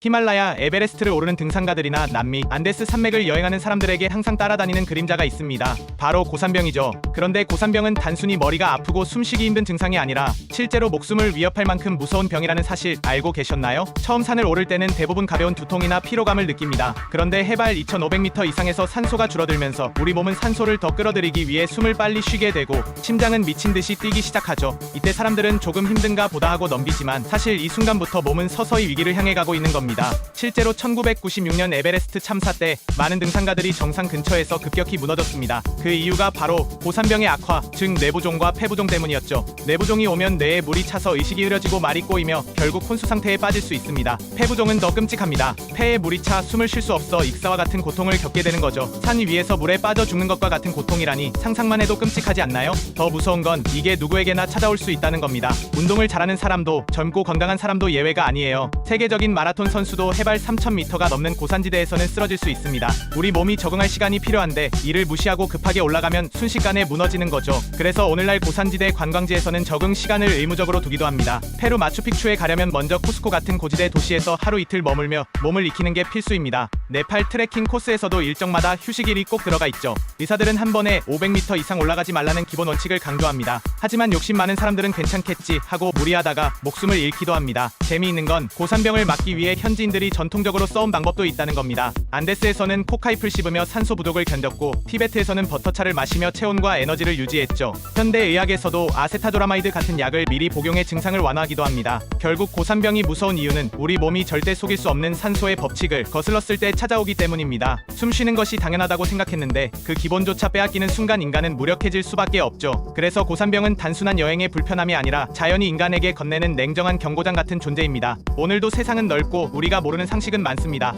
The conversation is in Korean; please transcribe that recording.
히말라야, 에베레스트를 오르는 등산가들이나 남미, 안데스 산맥을 여행하는 사람들에게 항상 따라다니는 그림자가 있습니다. 바로 고산병이죠. 그런데 고산병은 단순히 머리가 아프고 숨쉬기 힘든 증상이 아니라 실제로 목숨을 위협할 만큼 무서운 병이라는 사실 알고 계셨나요? 처음 산을 오를 때는 대부분 가벼운 두통이나 피로감을 느낍니다. 그런데 해발 2500m 이상에서 산소가 줄어들면서 우리 몸은 산소를 더 끌어들이기 위해 숨을 빨리 쉬게 되고 심장은 미친 듯이 뛰기 시작하죠. 이때 사람들은 조금 힘든가 보다 하고 넘기지만 사실 이 순간부터 몸은 서서히 위기를 향해 가고 있는 겁니다. 실제로 1996년 에베레스트 참사 때 많은 등산가들이 정상 근처에서 급격히 무너졌습니다. 그 이유가 바로 고산병의 악화, 즉 뇌부종과 폐부종 때문이었죠. 뇌부종이 오면 뇌에 물이 차서 의식이 흐려지고 말이 꼬이며 결국 혼수 상태에 빠질 수 있습니다. 폐부종은 더 끔찍합니다. 폐에 물이 차 숨을 쉴 수 없어 익사와 같은 고통을 겪게 되는 거죠. 산 위에서 물에 빠져 죽는 것과 같은 고통이라니 상상만 해도 끔찍하지 않나요? 더 무서운 건 이게 누구에게나 찾아올 수 있다는 겁니다. 운동을 잘하는 사람도 젊고 건강한 사람도 예외가 아니에요. 세계적인 마라톤 선수도 해발 3000m가 넘는 고산지대에서는 쓰러질 수 있습니다. 우리 몸이 적응할 시간이 필요한데 이를 무시하고 급하게 올라가면 순식간에 무너지는 거죠. 그래서 오늘날 고산지대 관광지에서는 적응 시간을 의무적으로 두기도 합니다. 페루 마추픽추에 가려면 먼저 쿠스코 같은 고지대 도시에서 하루 이틀 머물며 몸을 익히는 게 필수입니다. 네팔 트레킹 코스에서도 일정마다 휴식일이 꼭 들어가 있죠. 의사들은 한 번에 500m 이상 올라가지 말라는 기본 원칙을 강조합니다. 하지만 욕심 많은 사람들은 괜찮겠지 하고 무리하다가 목숨을 잃기도 합니다. 재미있는 건 고산병을 막기 위해 현지인들이 전통적으로 써온 방법도 있다는 겁니다. 안데스에서는 코카잎을 씹으며 산소 부족을 견뎠고 티베트에서는 버터차를 마시며 체온과 에너지를 유지했죠. 현대의학에서도 아세타조라마이드 같은 약을 미리 복용해 증상을 완화하기도 합니다. 결국 고산병이 무서운 이유는 우리 몸이 절대 속일 수 없는 산소의 법칙을 거슬렀을 때 찾아오기 때문입니다. 숨 쉬는 것이 당연하다고 생각했는데 그 기본조차 빼앗기는 순간 인간은 무력해질 수밖에 없죠. 그래서 고산병은 단순한 여행의 불편함이 아니라 자연이 인간에게 건네는 냉정한 경고장 같은 존재입니다. 오늘도 세상은 넓고 우리가 모르는 상식은 많습니다.